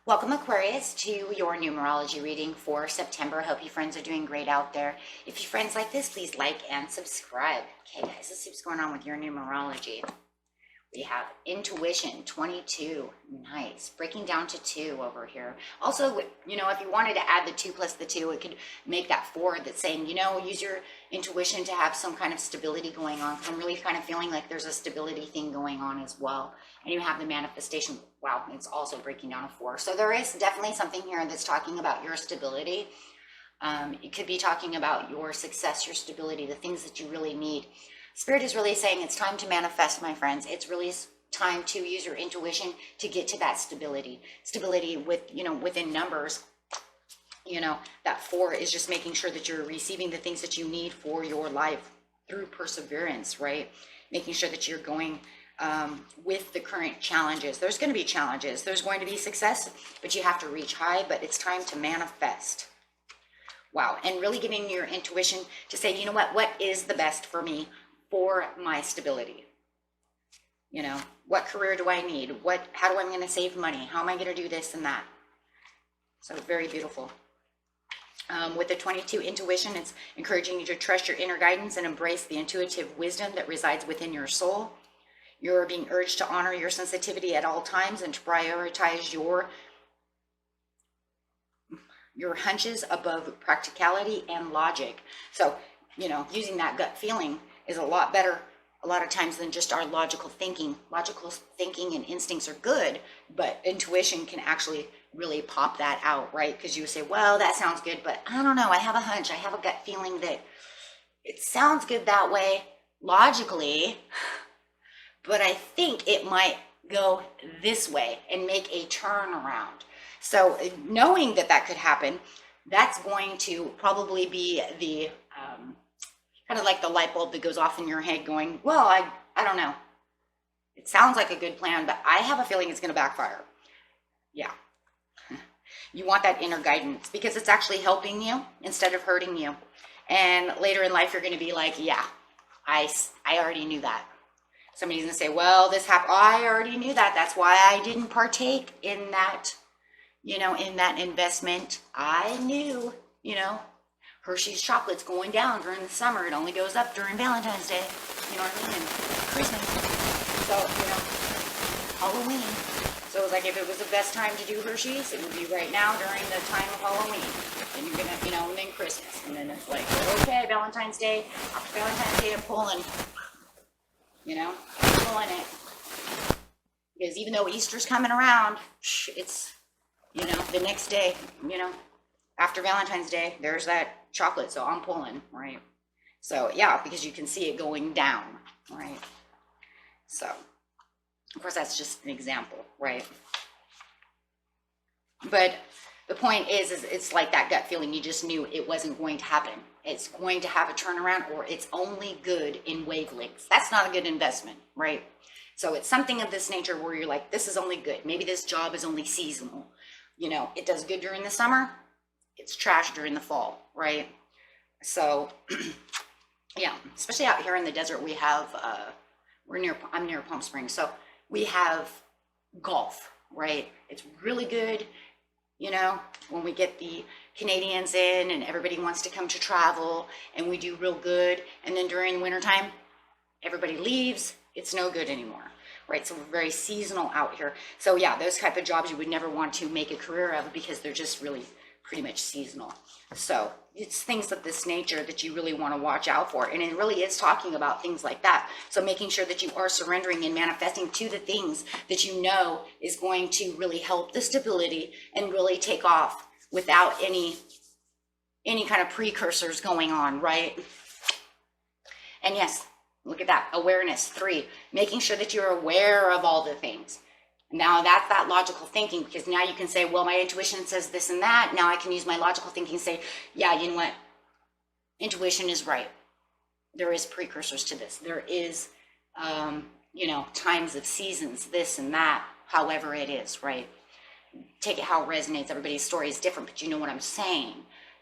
Welcome, Aquarius, to your numerology reading for September. Hope you friends are doing great out there. If you friends like this, please like and subscribe. Okay, guys, let's see what's going on with your numerology. We have intuition, 22. Nice. Breaking down to 2 over here. Also, you know, if you wanted to add the 2 plus the 2, it could make that 4 that's saying, you know, use your intuition to have some kind of stability going on. I'm really kind of feeling like there's a stability thing going on as well. And you have the manifestation. Wow, it's also breaking down a 4. So there is definitely something here that's talking about your stability. It could be talking about your success, your stability, the things that you really need. Spirit is really saying it's time to manifest, my friends. It's really time to use your intuition to get to that stability. Stability with, you know, within numbers. You know, that 4 is just making sure that you're receiving the things that you need for your life through perseverance, right? Making sure that you're going with the current challenges. There's going to be challenges. There's going to be success, but you have to reach high, but it's time to manifest. Wow. And really giving your intuition to say, you know what is the best for me? For my stability. You know, what career do I need? How do I'm going to save money? How am I going to do this and that? So very beautiful. With the 22 intuition, it's encouraging you to trust your inner guidance and embrace the intuitive wisdom that resides within your soul. You're being urged to honor your sensitivity at all times and to prioritize your hunches above practicality and logic. So, you know, using that gut feeling is a lot better a lot of times than just our logical thinking. Logical thinking and instincts are good, but intuition can actually really pop that out, right? Because you say, well, that sounds good, but I don't know. I have a hunch. I have a gut feeling that it sounds good that way logically, but I think it might go this way and make a turnaround. So knowing that that could happen, that's going to probably be the kind of like the light bulb that goes off in your head going, well, I don't know. It sounds like a good plan, but I have a feeling it's going to backfire. Yeah. You want that inner guidance because it's actually helping you instead of hurting you. And later in life, you're going to be like, yeah, I already knew that. Somebody's going to say, well, this happened. I already knew that. That's why I didn't partake in that, you know, in that investment. I knew, you know, Hershey's chocolate's going down during the summer. It only goes up during Valentine's Day. You know what I mean? And Christmas. So, you know, Halloween. So it was like, if it was the best time to do Hershey's, it would be right now during the time of Halloween. And you're going to, you know, and then Christmas. And then it's like, okay, Valentine's Day. After Valentine's Day, I'm pulling. You know, I'm pulling it. Because even though Easter's coming around, it's, you know, the next day, you know, after Valentine's Day, there's that chocolate, so I'm pulling, right? So yeah, because you can see it going down, right? So of course that's just an example, right? But the point is it's like that gut feeling. You just knew it wasn't going to happen. It's going to have a turnaround, or it's only good in wavelengths. That's not a good investment, right? So it's something of this nature where you're like, this is only good. Maybe this job is only seasonal. You know, it does good during the summer. It's trash during the fall, right? So, yeah, especially out here in the desert, we have, I'm near Palm Springs, so we have golf, right? It's really good, you know, when we get the Canadians in and everybody wants to come to travel and we do real good. And then during the wintertime, everybody leaves. It's no good anymore, right? So we're very seasonal out here. So yeah, those type of jobs you would never want to make a career of because they're just really pretty much seasonal. So it's things of this nature that you really want to watch out for. And it really is talking about things like that. So making sure that you are surrendering and manifesting to the things that you know is going to really help the stability and really take off without any kind of precursors going on, right? And yes, look at that, awareness, 3, making sure that you're aware of all the things. Now that's that logical thinking, because now you can say, well, my intuition says this and that. Now I can use my logical thinking and say, yeah, you know what? Intuition is right. There is precursors to this. There is, you know, times of seasons, this and that, however it is, right? Take it how it resonates. Everybody's story is different, but you know what I'm saying,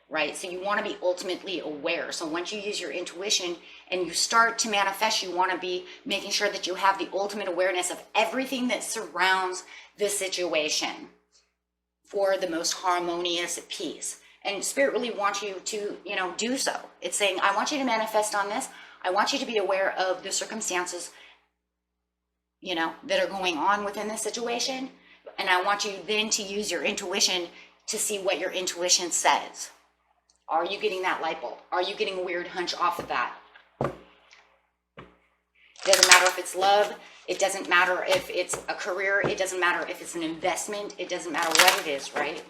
right? So you want to be ultimately aware. So once you use your intuition and you start to manifest, you want to be making sure that you have the ultimate awareness of everything that surrounds the situation. for the most harmonious peace. And Spirit really wants you to, you know, do so. It's saying, I want you to manifest on this. I want you to be aware of the circumstances, you know, that are going on within this situation. And I want you then to use your intuition to see what your intuition says. Are you getting that light bulb? Are you getting a weird hunch off of that? It doesn't matter if it's love. It doesn't matter if it's a career. It doesn't matter if it's an investment. It doesn't matter what it is, right?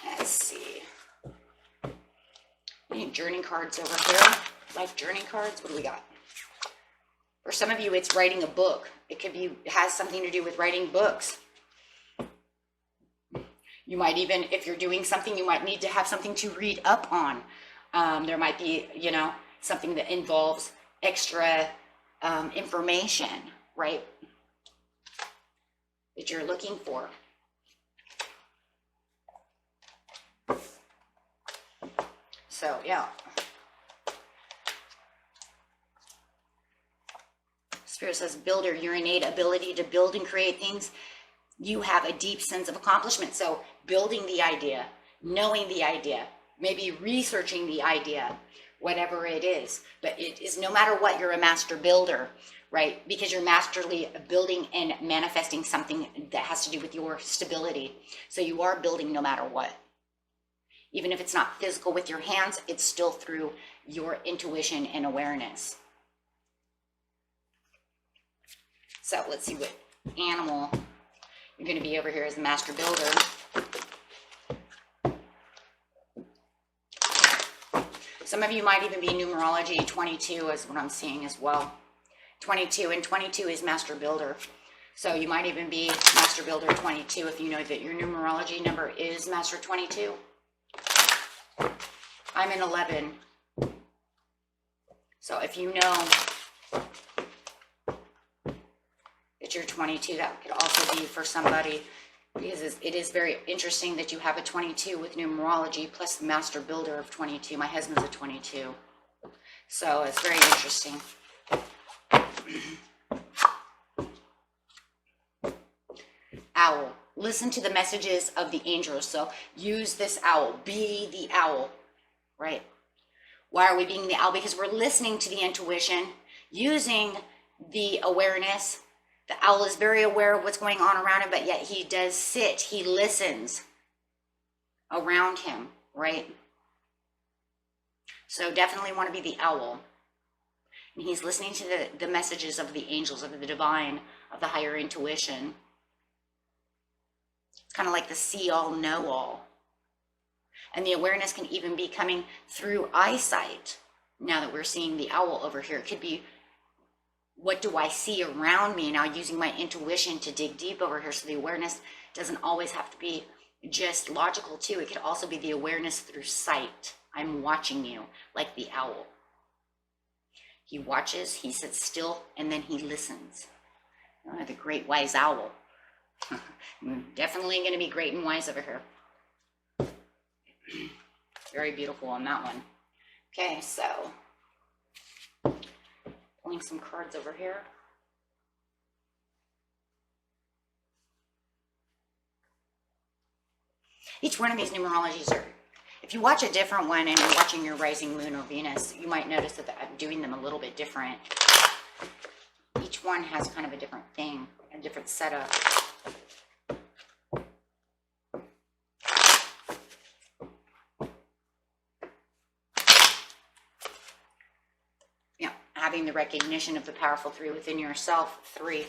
Let's see. Any journey cards over here? Life journey cards. What do we got? For some of you, it's writing a book. It could be, has something to do with writing books. You might even, if you're doing something, you might need to have something to read up on. There might be, you know, something that involves extra information, right? That you're looking for. So, yeah. Spirit says, builder, your innate ability to build and create things. You have a deep sense of accomplishment. So building the idea, knowing the idea, maybe researching the idea, whatever it is. But it is, no matter what, you're a master builder, right? Because you're masterly building and manifesting something that has to do with your stability. So you are building no matter what. Even if it's not physical with your hands, it's still through your intuition and awareness. So let's see what animal you're going to be over here as a master builder. Some of you might even be numerology 22 is what I'm seeing as well. 22, and 22 is master builder. So you might even be master builder 22 if you know that your numerology number is master 22. I'm in 11. So if you know that you're 22, that could also be for somebody, because it is very interesting that you have a 22 with numerology plus the master builder of 22. My husband's a 22. So it's very interesting. Owl. Listen to the messages of the angels. So use this owl. Be the owl, right? Why are we being the owl? Because we're listening to the intuition, using the awareness. The owl is very aware of what's going on around him, but yet he does sit. He listens around him, right? So definitely want to be the owl. And he's listening to the messages of the angels, of the divine, of the higher intuition. It's kind of like the see all, know all. And the awareness can even be coming through eyesight. Now that we're seeing the owl over here, it could be, what do I see around me? Now using my intuition to dig deep over here. So the awareness doesn't always have to be just logical too. It could also be the awareness through sight. I'm watching you, like the owl. He watches, he sits still, and then he listens. Oh, the great wise owl. Definitely going to be great and wise over here. Very beautiful on that one. Okay, so pulling some cards over here. Each one of these numerologies are, if you watch a different one and you're watching your rising moon or Venus, you might notice that I'm doing them a little bit different. Each one has kind of a different thing, a different setup. Having the recognition of the powerful three within yourself. 3.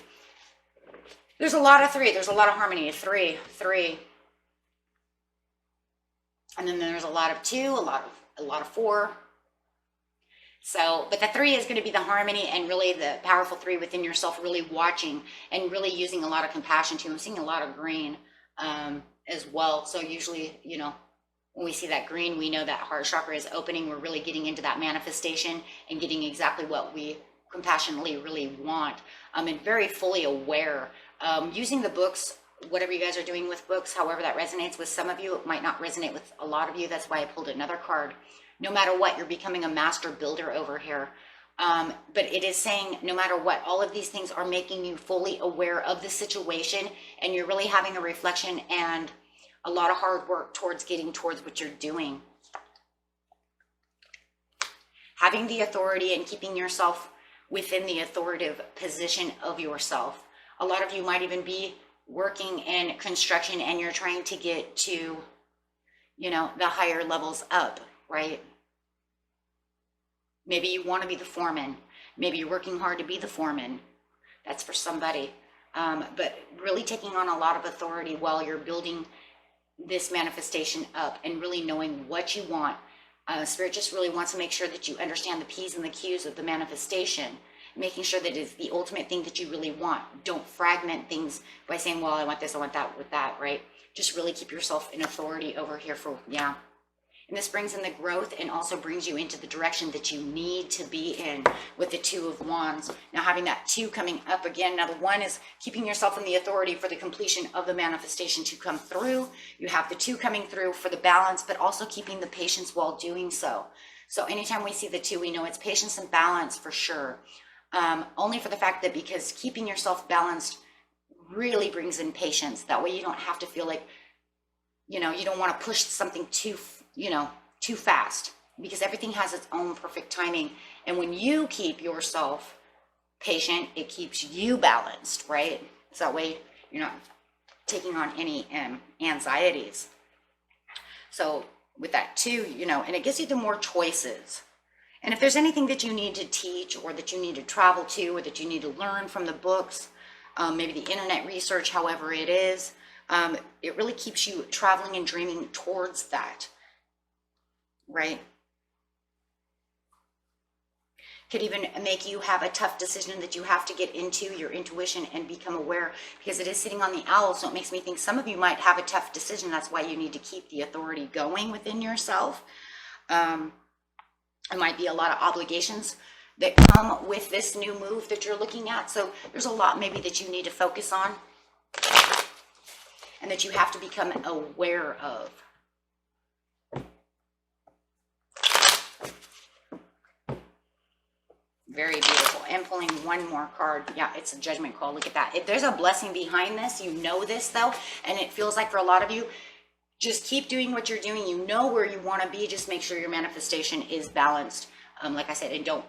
There's a lot of 3. There's a lot of harmony. 3. And then there's a lot of 2, a lot of 4. So, but the 3 is going to be the harmony and really the powerful 3 within yourself, really watching and really using a lot of compassion too. I'm seeing a lot of green as well. So usually, you know, when we see that green, we know that heart chakra is opening. We're really getting into that manifestation and getting exactly what we compassionately really want. And very fully aware. Using the books, whatever you guys are doing with books, however that resonates with some of you, it might not resonate with a lot of you. That's why I pulled another card. No matter what, you're becoming a master builder over here. But it is saying no matter what, all of these things are making you fully aware of the situation, and you're really having a reflection and a lot of hard work towards getting towards what you're doing. Having the authority and keeping yourself within the authoritative position of yourself. A lot of you might even be working in construction and you're trying to get to, you know, the higher levels up, right? Maybe you want to be the foreman. Maybe you're working hard to be the foreman. That's for somebody. But really taking on a lot of authority while you're building this manifestation up and really knowing what you want. Spirit just really wants to make sure that you understand the P's and the Q's of the manifestation, making sure that it's the ultimate thing that you really want. Don't fragment things by saying, well, I want this, I want that with that, right? Just really keep yourself in authority over here for, yeah. And this brings in the growth and also brings you into the direction that you need to be in with the Two of Wands. Now having that 2 coming up again. Now the 1 is keeping yourself in the authority for the completion of the manifestation to come through. You have the 2 coming through for the balance, but also keeping the patience while doing so. So anytime we see the 2, we know it's patience and balance for sure. Only for the fact that because keeping yourself balanced really brings in patience. That way you don't have to feel like, you know, you don't want to push something too fast, because everything has its own perfect timing. And when you keep yourself patient, it keeps you balanced, right? So that way you're not taking on any anxieties. So with that too, you know, and it gives you the more choices. And if there's anything that you need to teach or that you need to travel to or that you need to learn from the books, maybe the internet research, however it is, it really keeps you traveling and dreaming towards that, right? Could even make you have a tough decision that you have to get into your intuition and become aware, because it is sitting on the owl. So it makes me think some of you might have a tough decision. That's why you need to keep the authority going within yourself. It might be a lot of obligations that come with this new move that you're looking at. So there's a lot maybe that you need to focus on and that you have to become aware of. Very beautiful. And pulling one more card. Yeah, it's a judgment call. Look at that. If there's a blessing behind this, you know this though, and it feels like for a lot of you, just keep doing what you're doing. You know where you want to be. Just make sure your manifestation is balanced. Like I said, and don't,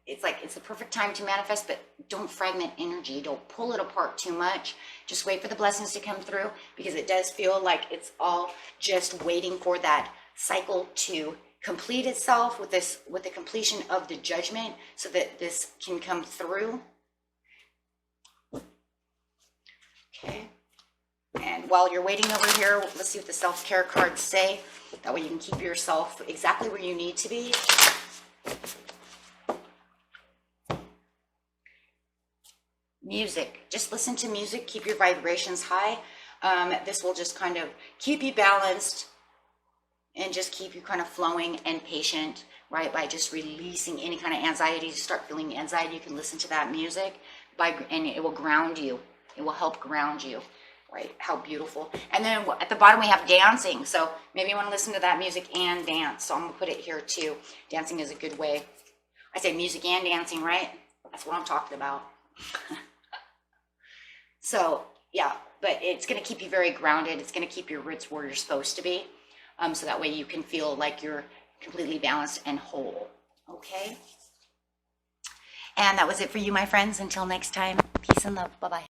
it's like, it's the perfect time to manifest, but don't fragment energy. Don't pull it apart too much. Just wait for the blessings to come through, because it does feel like it's all just waiting for that cycle to complete itself with this, with the completion of the judgment, so that this can come through. Okay. And while you're waiting over here, let's see what the self-care cards say. That way you can keep yourself exactly where you need to be. Music. Just listen to music. Keep your vibrations high. This will just kind of keep you balanced and just keep you kind of flowing and patient, right? By just releasing any kind of anxiety. You start feeling anxiety, you can listen to that music, and it will ground you. It will help ground you. Right, how beautiful. And then at the bottom we have dancing, so maybe you want to listen to that music and dance. So I'm gonna put it here too. Dancing is a good way. I say music and dancing, right? That's what I'm talking about. So yeah, but it's gonna keep you very grounded. It's gonna keep your roots where you're supposed to be, so that way you can feel like you're completely balanced and whole. Okay, and that was it for you, my friends. Until next time, peace and love. Bye-bye.